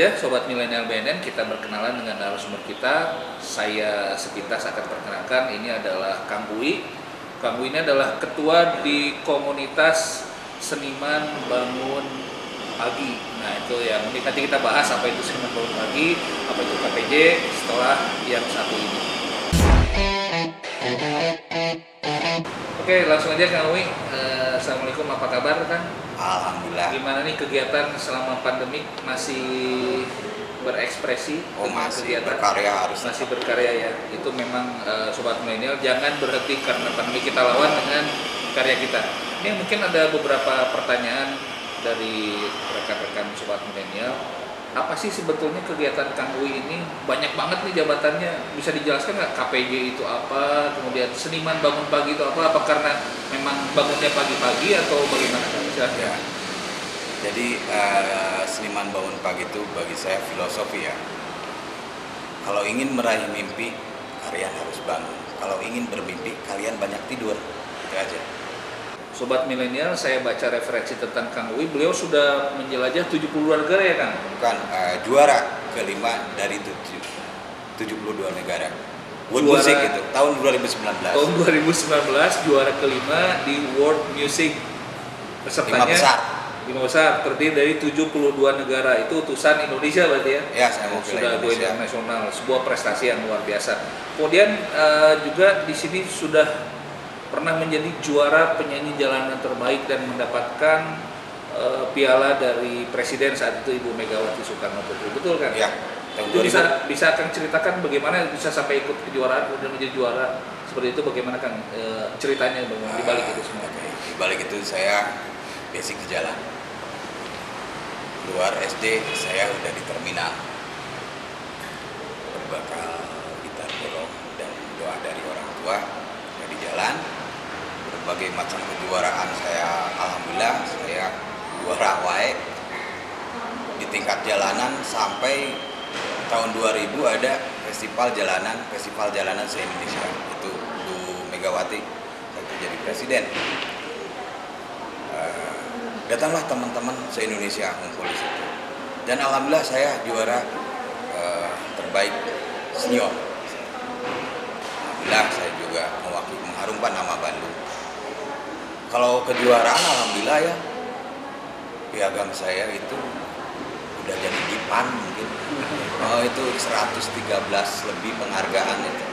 saja Sobat Milenial BNN, kita berkenalan dengan narasumber kita. Saya sepintas akan perkenalkan, ini adalah Kang Uwi. Kang Uwi ini adalah ketua di komunitas seniman bangun pagi. Nah itu yang nanti kita bahas apa itu seniman bangun pagi, apa itu KPJ setelah yang satu ini. Oke, langsung aja Kang Uwi. Assalamualaikum, apa kabar Kang? Alhamdulillah. Gimana nih kegiatan selama pandemik, masih berekspresi? Masih berkarya harus. Masih berkarya ya. Itu memang Sobat Milenial jangan berhenti karena pandemi, kita lawan dengan karya kita. Ini mungkin ada beberapa pertanyaan dari rekan-rekan Sobat Milenial. Apa sih sebetulnya kegiatan Kang Uwi ini? Banyak banget nih jabatannya. Bisa dijelaskan nggak KPJ itu apa? Kemudian seniman bangun pagi itu apa? Apa karena memang bangunnya pagi-pagi atau bagaimana? Ya. Jadi seniman bangun pagi itu bagi saya filosofi ya. Kalau ingin meraih mimpi, kalian harus bangun. Kalau ingin bermimpi, kalian banyak tidur. Itu aja. Sobat Milenial, saya baca referensi tentang Kang Uwi, beliau sudah menjelajah 72 negara ya Kang? Bukan, juara kelima dari 72 negara. World Music itu, tahun 2019. Tahun 2019, juara kelima di World Music. Pesertanya 5 besar, terdiri dari 72 negara. Itu utusan Indonesia berarti ya? Ya, saya mewakili sudah go Indonesia. internasional, sebuah prestasi yang luar biasa. Kemudian juga di sini sudah pernah menjadi juara penyanyi jalanan terbaik dan mendapatkan piala dari Presiden saat itu Ibu Megawati Soekarno Putri. Betul kan? Ya. Itu bisa akan ceritakan bagaimana bisa sampai ikut kejuaraan dan menjadi juara seperti itu, bagaimana Kang ceritanya di balik itu semua? Di balik itu saya basic ke jalan. Luar SD saya udah di terminal. Berbekal gitar dorong dan doa dari orang tua, saya di jalan. Berbagai macam kejuaraan saya, alhamdulillah saya juara wae di tingkat jalanan. Sampai tahun 2000 ada festival jalanan se-Indonesia. Itu Bu Megawati waktu jadi presiden. Datanglah teman-teman se-Indonesia ngumpul di situ. Dan alhamdulillah saya juara terbaik senior. Alhamdulillah saya juga mewakili mengharumkan nama Bandung. Kalau kejuaraan alhamdulillah ya, piagam saya itu udah jadi dipan mungkin. Itu 113 lebih penghargaan itu.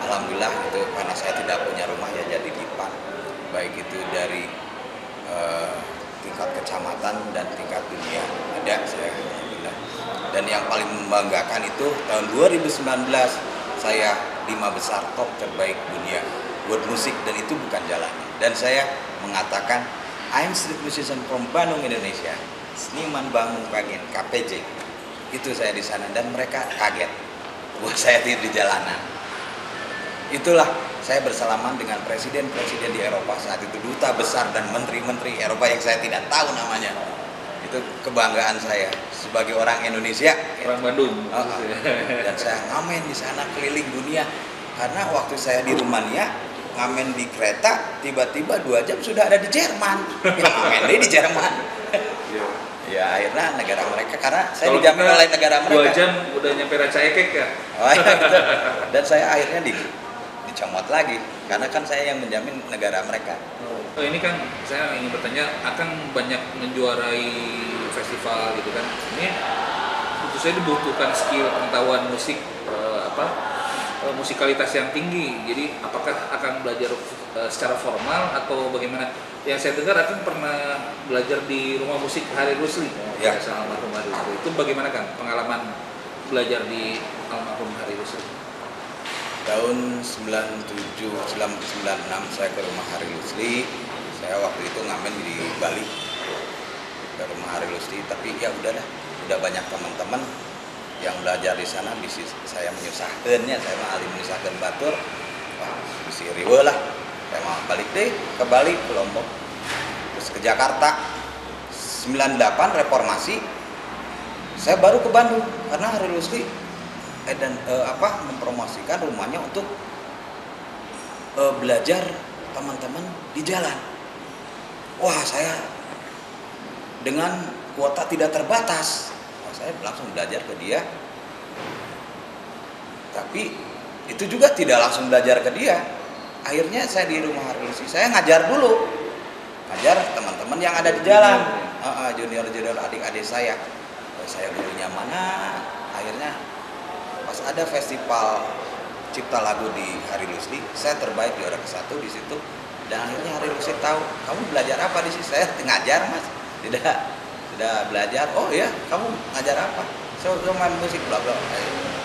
Alhamdulillah itu karena saya tidak punya rumah ya jadi dipan. Baik itu dari tingkat kecamatan dan tingkat dunia ada saya alhamdulillah. Dan yang paling membanggakan itu tahun 2019 saya 5 besar top terbaik dunia World Music, dan itu bukan jalannya. Dan saya mengatakan I'm street musician from Bandung, Indonesia, seniman bangun pagi KPJ. Itu saya di sana dan mereka kaget buat saya tidur di jalanan. Itulah saya bersalaman dengan presiden-presiden di Eropa saat itu, duta besar dan menteri-menteri Eropa yang saya tidak tahu namanya. Itu kebanggaan saya sebagai orang Indonesia, orang Bandung. Dan saya ngamen di sana keliling dunia karena waktu saya di Rumania ngamen di kereta, tiba-tiba 2 jam sudah ada di Jerman. Ya ngamen deh di Jerman. Ya akhirnya negara mereka, karena saya dijamin oleh negara mereka. 2 jam udah nyampe Ranca Ekek ya. Oh, ya, gitu. Dan saya akhirnya dicomot lagi karena kan saya yang menjamin negara mereka. Ini kan saya ingin bertanya, akan banyak menjuarai festival gitu kan. Ini tentu saja dibutuhkan skill, pengetahuan musik, musikalitas yang tinggi. Jadi apakah akan belajar secara formal atau bagaimana? Yang saya dengar akan pernah belajar di rumah musik Hari Rusli ya. Sama almarhum Hari Rusli. Itu bagaimana kan pengalaman belajar di almarhum Hari Rusli? Tahun 96 saya ke rumah Hari Rusli. Saya waktu itu ngamen di Bali ke rumah Hari Rusli, tapi ya udahlah, udah banyak teman-teman yang belajar di sana, bisnis saya menyusahkannya, saya mah ahli menyusahkan batur. Wah, bisi riwe lah. Saya mau balik deh ke Bali, ke Lombok. Terus ke Jakarta. 98 reformasi. Saya baru ke Bandung karena Hari Rusli mempromosikan rumahnya untuk belajar teman-teman di jalan. Wah, saya dengan kuota tidak terbatas. saya langsung belajar ke dia. Tapi itu juga tidak langsung belajar ke dia. Akhirnya saya di rumah Harlusi, saya ngajar dulu, ngajar teman-teman yang ada di jalan, junior adik-adik saya gurunya mana. Akhirnya pas ada festival cipta lagu di Hari Lusli, saya terbaik juara ke-1 di situ. Dan akhirnya Hari Lusli tahu, kamu belajar apa di sini? Saya ngajar mas, tidak belajar. Oh ya, kamu ngajar apa? Saya main musik bla bla.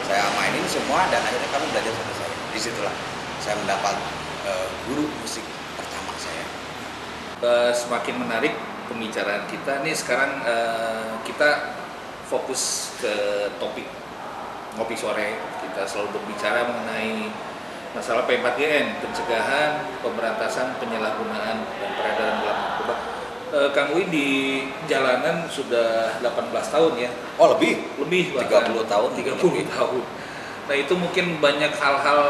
Saya mainin semua dan akhirnya kamu belajar sama saya. Disitulah saya mendapat guru musik pertama saya. Semakin menarik pembicaraan kita. Nih sekarang kita fokus ke topik ngopi sore. Kita selalu berbicara mengenai masalah P4GN, pencegahan, pemberantasan, penyalahgunaan dan peredaran gelap narkoba. Kang Uy di jalanan sudah 18 tahun ya. Oh lebih bahkan 30 tahun. 30 tahun. Nah itu mungkin banyak hal-hal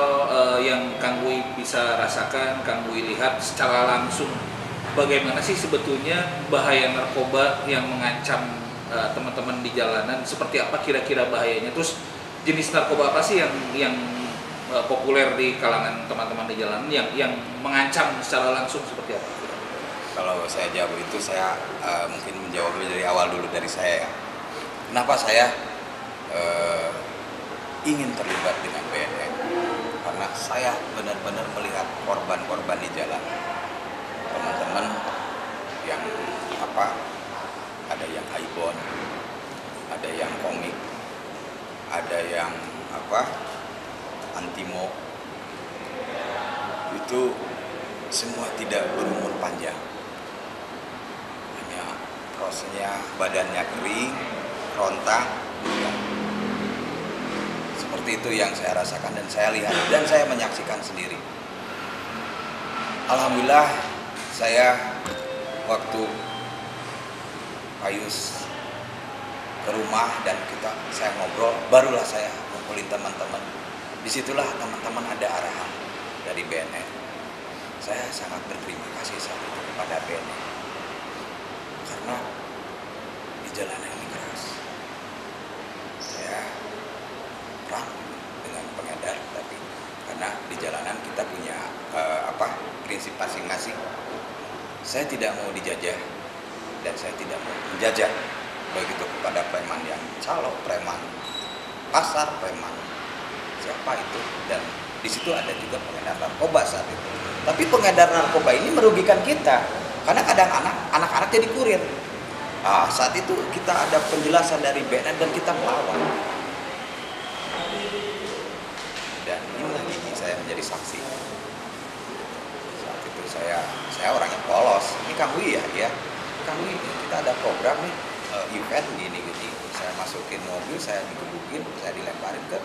yang Kang Uy bisa rasakan, Kang Uy lihat secara langsung. Bagaimana sih sebetulnya bahaya narkoba yang mengancam teman-teman di jalanan? Seperti apa kira-kira bahayanya? Terus jenis narkoba apa sih yang populer di kalangan teman-teman di jalanan yang mengancam secara langsung seperti apa? Kalau saya jawab itu, saya mungkin menjawabnya dari awal dulu dari saya ya. Kenapa saya ingin terlibat dengan BNN? Karena saya benar-benar melihat korban-korban di jalan. Teman-teman yang ada yang Aibon, ada yang komik, ada yang Antimo. Itu semua tidak berumur panjang. Prosesnya badannya kering, rontak, ya. Seperti itu yang saya rasakan dan saya lihat dan saya menyaksikan sendiri. Alhamdulillah saya waktu Payus ke rumah dan saya ngobrol, barulah saya ngumpulin teman-teman. Disitulah teman-teman ada arahan dari BNN. Saya sangat berterima kasih saat itu kepada BNN. Karena di jalanan ini keras. Saya perang dengan pengedar, tapi karena di jalanan kita punya prinsip masing-masing. Saya tidak mau dijajah dan saya tidak mau menjajah, baik itu kepada preman yang calo, preman pasar, preman siapa itu, dan di situ ada juga pengedar narkoba saat itu. Tapi pengedar narkoba ini merugikan kita. Karena kadang anak-anak jadi kurir. Saat itu kita ada penjelasan dari BNN dan kita melawan. Dan inilah gigi saya menjadi saksi. Saat itu saya orangnya polos. Ini Kang Uy ya. Kang Uy, kita ada program nih, event gini. Saya masukin mobil, saya digebukin, saya dilemparin ke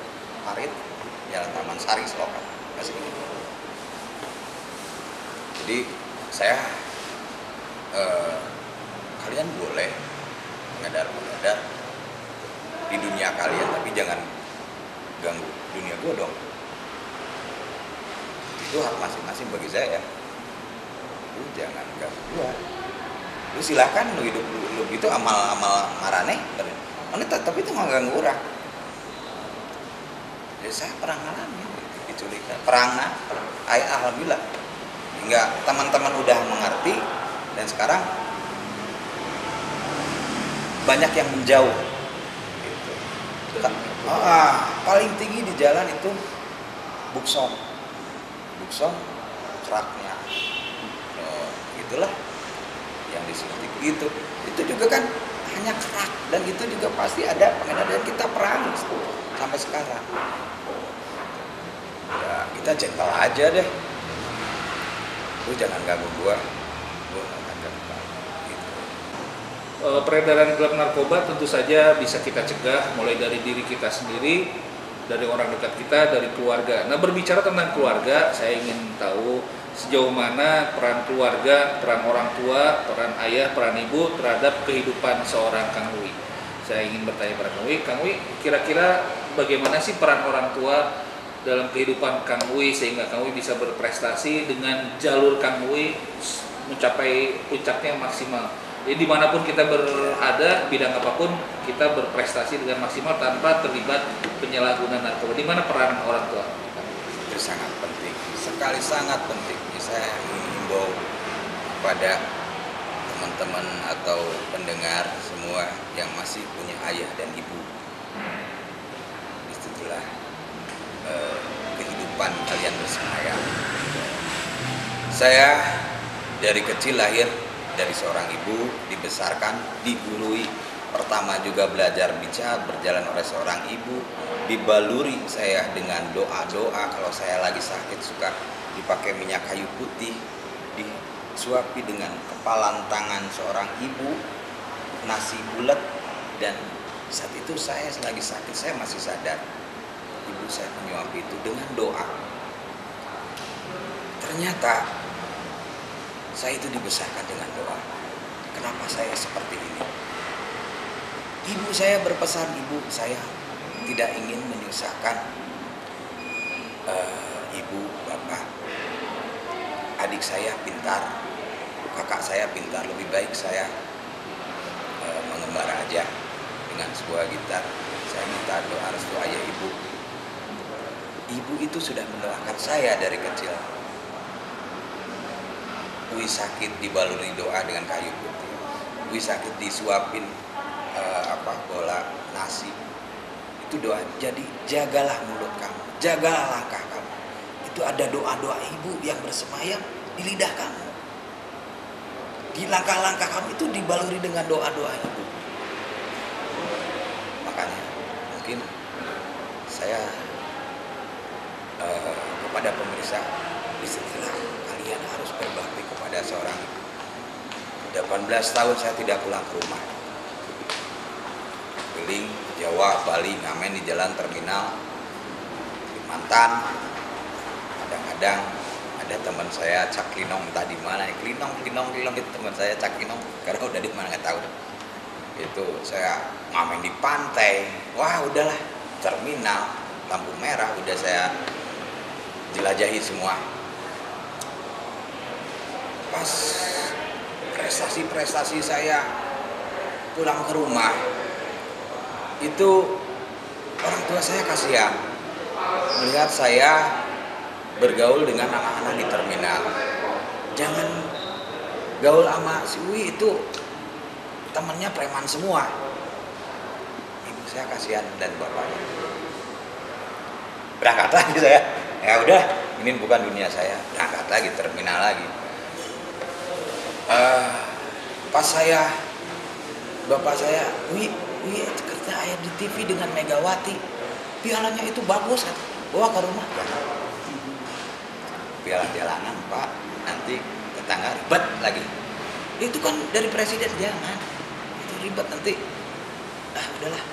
parit Jalan Taman Sari Selokan. Masih gitu. Jadi saya kalian boleh mengedar di dunia kalian, tapi jangan ganggu dunia gue dong. Itu hak masing-masing bagi saya. Lu jangan ganggu gue. Lu silakan lu hidup lu itu amal marane. Tapi itu nggak ganggu orang. Jadi saya pernah ngalamin diculikan, alhamdulillah. Hingga teman-teman udah mengerti. Dan sekarang banyak yang menjauh gitu. Paling tinggi di jalan itu Buksong keraknya, itulah yang disuntik gitu. Itu juga kan hanya kerak, dan itu juga pasti ada pengedar dan kita perang sampai sekarang. Ya kita gentle aja deh, lu jangan ganggu gua. Peredaran gelap narkoba tentu saja bisa kita cegah mulai dari diri kita sendiri, dari orang dekat kita, dari keluarga. Nah, berbicara tentang keluarga, saya ingin tahu sejauh mana peran keluarga, peran orang tua, peran ayah, peran ibu terhadap kehidupan seorang Kang Uy. Saya ingin bertanya pada Kang Uy, kira-kira bagaimana sih peran orang tua dalam kehidupan Kang Uy sehingga Kang Uy bisa berprestasi dengan jalur Kang Uy mencapai puncaknya maksimal. Jadi dimanapun kita berada, bidang apapun, kita berprestasi dengan maksimal tanpa terlibat penyalahgunaan narkoba. Di mana peran orang tua? Itu sangat penting, sekali sangat penting. Saya mengimbau kepada teman-teman atau pendengar semua yang masih punya ayah dan ibu. Disitulah kehidupan kalian bersemayam. Saya dari kecil lahir dari seorang ibu, dibesarkan, digurui. Pertama juga belajar bicara, berjalan oleh seorang ibu, dibaluri saya dengan doa-doa. Kalau saya lagi sakit suka dipakai minyak kayu putih, disuapi dengan kepalan tangan seorang ibu, nasi bulat. Dan saat itu saya lagi sakit, saya masih sadar. Ibu saya menyuapi itu dengan doa. Ternyata saya itu dibesarkan dengan doa. Kenapa saya seperti ini? Ibu saya berpesan, ibu saya tidak ingin menyusahkan ibu, bapak. Adik saya pintar, kakak saya pintar, lebih baik saya mengembara aja dengan sebuah gitar. Saya minta doa restu ayah ibu. Ibu itu sudah mendoakan saya dari kecil. Wi sakit dibaluri doa dengan kayu putih. Wi sakit disuapin bola nasi. Itu doa. Jadi jagalah mulut kamu, jagalah langkah kamu. Itu ada doa-doa ibu yang bersemayam di lidah kamu. Di langkah-langkah kamu itu dibaluri dengan doa-doa ibu. Makanya mungkin saya kepada pemirsa, disitulah kalian harus berbakti kepada seorang. 18 tahun saya tidak pulang ke rumah, keliling Jawa, Bali, ngamen di jalan terminal, Kalimantan. Kadang-kadang ada teman saya Cak Linong, entah di mana nih, Linong itu teman saya Cak Linong, karena udah di mana nggak tahu. Itu saya ngamen di pantai, wah udahlah, terminal, lampu merah udah saya jelajahi semua. Pas prestasi saya pulang ke rumah, itu orang tua saya kasihan melihat saya bergaul dengan anak-anak di terminal. Jangan gaul sama si Wi, itu temannya preman semua. Ibu saya kasihan dan bapaknya. Berangkat lagi saya, ya udah, ini bukan dunia saya, berangkat lagi terminal lagi. Pas bapak saya, Wi kerja ayah di TV dengan Megawati, pialanya itu bagus, bawa ke rumah. Piala jalanan pak, nanti tetangga ribet lagi. Itu kan dari presiden, jangan, itu ribet nanti. Udahlah,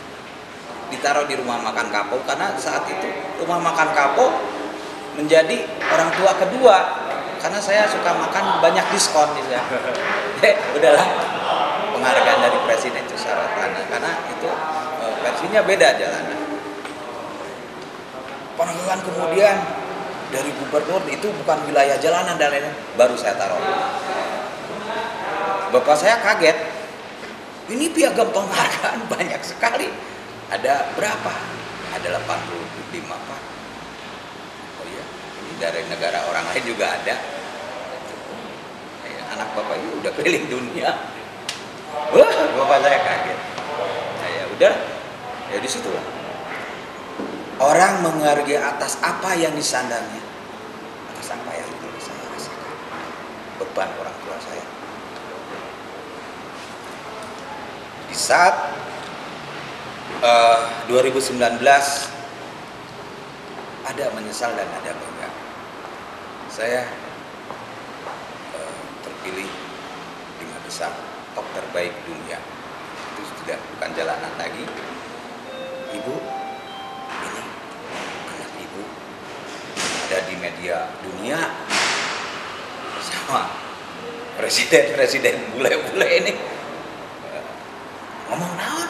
ditaruh di rumah makan Kapo, karena saat itu rumah makan Kapo menjadi orang tua kedua, karena saya suka makan banyak diskon gitu ya. Udahlah, penghargaan dari presiden itu syaratan, karena itu versinya beda jalanan. Penghargaan kemudian dari gubernur, itu bukan wilayah jalanan dan lain-lain, baru saya taruh. Bapak saya kaget, ini piagam penghargaan banyak sekali. Ada berapa? Ada 85 pak. Oh iya, ini dari negara orang lain juga ada. Anak bapak ini udah keliling dunia. Wah, bapak saya kaget. Ya udah, ya di situ lah. Orang menghargai atas apa yang disandangnya, atas apa yang saya rasakan, beban orang tua saya. Di saat 2019 ada menyesal dan ada bangga. Saya terpilih 5 besar top terbaik dunia. Itu sudah bukan jalanan lagi. Ibu, ini anak ibu ada di media dunia sama presiden bule-bule ini. Ngomong naon?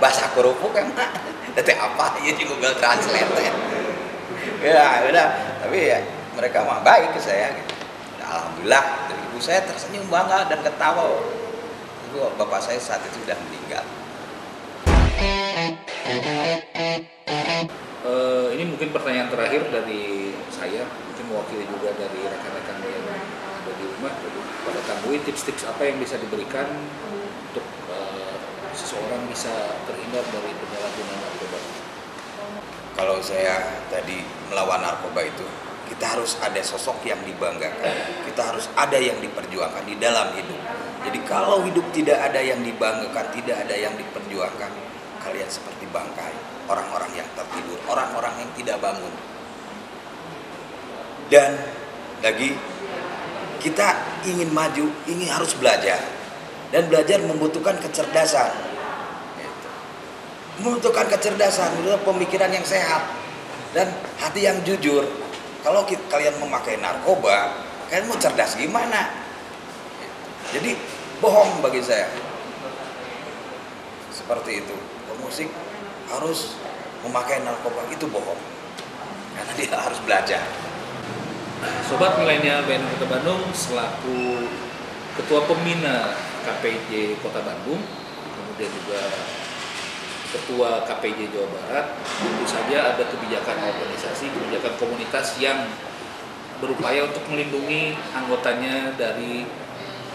Bahasa kerupuk emang. Tapi apa ya di Google Translate ya udah, tapi ya mereka mah baik ke saya gitu. Alhamdulillah, ibu saya tersenyum bangga dan ketawa. itu bapak saya saat itu sudah meninggal. Ini mungkin pertanyaan terakhir dari saya, mungkin mewakili juga dari rekan-rekan yang ada di rumah. Pada Kang Bui, tips-tips apa yang bisa diberikan untuk seseorang bisa terhindar dari penyalahgunaan narkoba? Kalau saya tadi melawan narkoba itu, kita harus ada sosok yang dibanggakan, kita harus ada yang diperjuangkan di dalam hidup. Jadi kalau hidup tidak ada yang dibanggakan, tidak ada yang diperjuangkan, kalian seperti bangkai, orang-orang yang tertidur, orang-orang yang tidak bangun. Dan lagi, kita ingin maju, ingin harus belajar. Dan belajar membutuhkan kecerdasan. Membutuhkan kecerdasan, membutuhkan pemikiran yang sehat. Dan hati yang jujur. Kalau kalian memakai narkoba, kalian mau cerdas gimana? Jadi bohong bagi saya. Seperti itu. Pemusik harus memakai narkoba, itu bohong. Karena dia harus belajar. Sobat Milenial BNN Kota Bandung selaku Ketua Pembina KPJ Kota Bandung, kemudian juga Ketua KPJ Jawa Barat, tentu saja ada kebijakan organisasi, kebijakan komunitas yang berupaya untuk melindungi anggotanya dari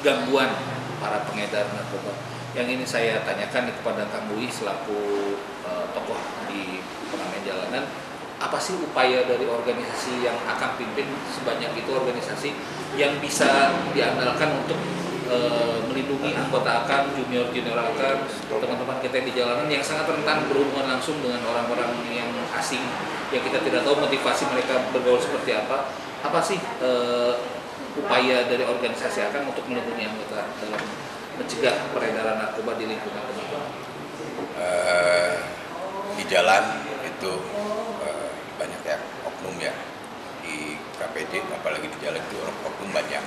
gangguan para pengedar narkoba. Yang ini saya tanyakan kepada Kang Bui selaku tokoh di pengamen jalanan, apa sih upaya dari organisasi yang Akang pimpin sebanyak itu organisasi yang bisa diandalkan untuk melindungi anggota Akang, junior-junior Akang, teman-teman kita di jalanan yang sangat rentan berhubungan langsung dengan orang-orang yang asing yang kita tidak tahu motivasi mereka bergaul seperti apa. Apa sih upaya dari organisasi Akang untuk melindungi anggota dalam mencegah peredaran narkoba di lingkungan teman-teman? Di jalan itu banyak ya oknum ya di KPJ, apalagi di jalan itu oknum banyak.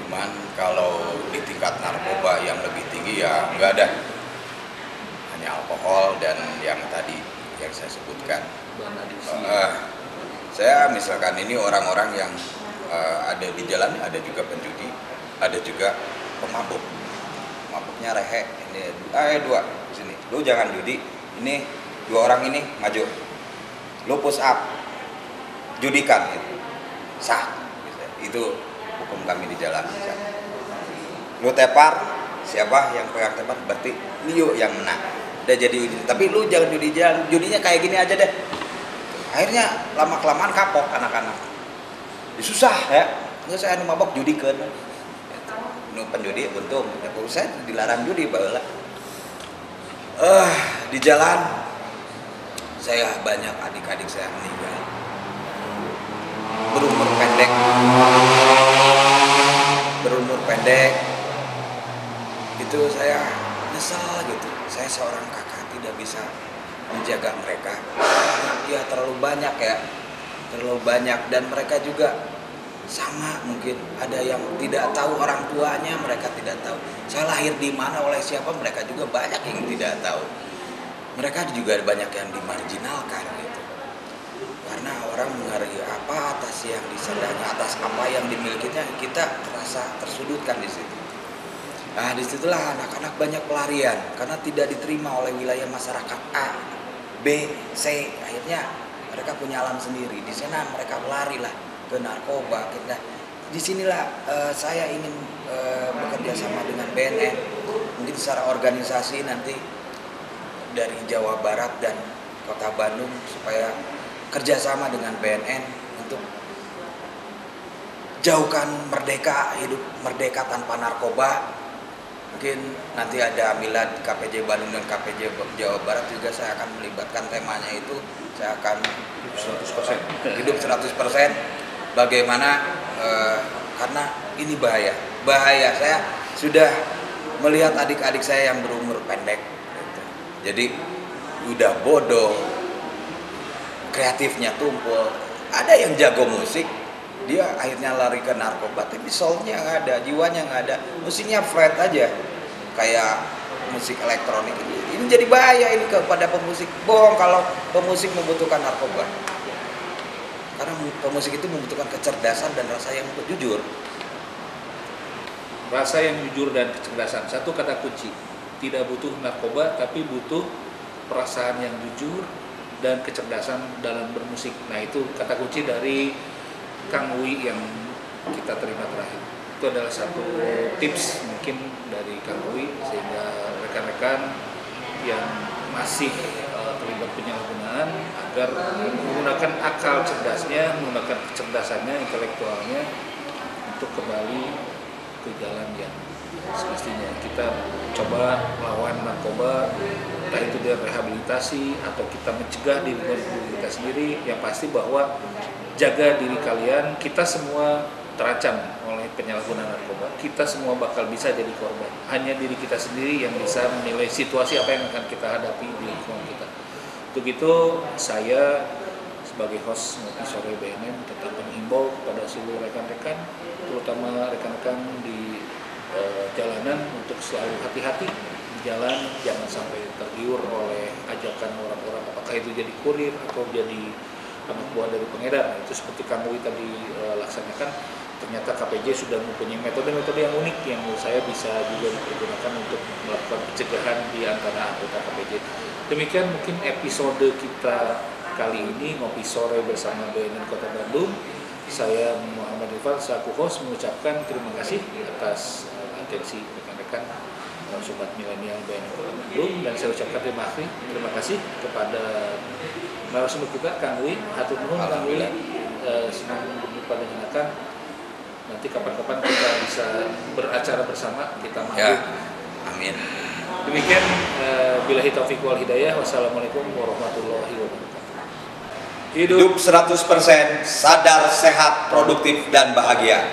Cuman kalau di tingkat narkoba yang lebih tinggi ya nggak ada, hanya alkohol dan yang tadi yang saya sebutkan. Saya misalkan ini orang-orang yang ada di jalan, ada juga penjudi, ada juga pemabuk. Mabuknya rehe, ini dua sini. Lu jangan judi, ini dua orang ini maju. Lu push up, judikan gitu. Sah. Itu hukum kami di jalan. Lu tepar, siapa yang pegang tepar berarti lu yang menang. Udah jadi judi. Tapi lu jangan judi jalan, judinya kayak gini aja deh. Akhirnya lama-kelamaan kapok anak-anak. Susah ya. Nggak saya mabok judikan. Nu penjudi untung, saya dilarang judi baheula. Di jalan saya banyak adik-adik saya meninggal berumur pendek itu saya nyesal gitu. Saya seorang kakak tidak bisa menjaga mereka, ya terlalu banyak dan mereka juga sama, mungkin ada yang tidak tahu orang tuanya, mereka tidak tahu saya lahir di mana, oleh siapa, mereka juga banyak yang tidak tahu. Mereka juga banyak yang dimarginalkan gitu. Karena orang menghargai apa atas yang disadari, atas apa yang dimilikinya, kita merasa tersudutkan di situ. Nah, disitulah anak-anak banyak pelarian karena tidak diterima oleh wilayah masyarakat A, B, C. Akhirnya mereka punya alam sendiri. Di sana mereka lari lah ke narkoba. Nah, disinilah saya ingin bekerja sama dengan BNN, mungkin secara organisasi nanti dari Jawa Barat dan Kota Bandung supaya kerjasama dengan BNN untuk jauhkan merdeka, hidup merdeka tanpa narkoba. Mungkin nanti ada milad KPJ Bandung dan KPJ Jawa Barat juga saya akan melibatkan temanya itu. Saya akan hidup 100%. Bagaimana karena ini bahaya. Saya sudah melihat adik-adik saya yang berumur pendek gitu. Jadi udah bodoh, kreatifnya tumpul. Ada yang jago musik, dia akhirnya lari ke narkoba, tapi soulnya nggak ada, jiwanya nggak ada, musiknya flat aja kayak musik elektronik. Ini jadi bahaya ini kepada pemusik. Bohong kalau pemusik membutuhkan narkoba. Karena pemusik itu membutuhkan kecerdasan dan rasa yang jujur. rasa yang jujur dan kecerdasan. Satu kata kunci, tidak butuh narkoba tapi butuh perasaan yang jujur dan kecerdasan dalam bermusik. Nah itu kata kunci dari Kang Wi yang kita terima terakhir. Itu adalah satu tips mungkin dari Kang Wi sehingga rekan-rekan yang masih terlibat penyalahgunaan agar menggunakan akal cerdasnya, menggunakan kecerdasannya, intelektualnya untuk kembali ke jalan yang semestinya. Kita coba melawan narkoba, entah itu dari rehabilitasi atau kita mencegah di lingkungan kita sendiri. Yang pasti bahwa jaga diri kalian, kita semua terancam oleh penyalahgunaan narkoba. Kita semua bakal bisa jadi korban. Hanya diri kita sendiri yang bisa menilai situasi apa yang akan kita hadapi di lingkungan kita. Untuk itu saya sebagai host Ngopi Sore BNN tetap menghimbau kepada seluruh rekan-rekan, terutama rekan-rekan di jalanan untuk selalu hati-hati di jalan, jangan sampai tergiur oleh ajakan orang-orang, apakah itu jadi kurir atau jadi anak buah dari pengedar. Itu seperti Kang Wi tadi laksanakan. Ternyata KPJ sudah mempunyai metode-metode yang unik yang menurut saya bisa juga dipergunakan untuk melakukan pencegahan di antara anggota KPJ. Demikian mungkin episode kita kali ini Ngopi Sore bersama BNN Kota Bandung. Saya Muhammad Irfan selaku host mengucapkan terima kasih atas atensi rekan-rekan Sobat Milenial BNN Kota Bandung, dan saya ucapkan terima kasih kepada narasumber kita Kang Wi. Hatur nuhun Kang Wi, senang berjumpa dengan Kang. Nanti kapan-kapan kita bisa beracara bersama, kita maju. Ya, amin. Demikian, billahi taufiq wal hidayah. Wassalamualaikum warahmatullahi wabarakatuh. Hidup 100% sadar, sehat, produktif, dan bahagia.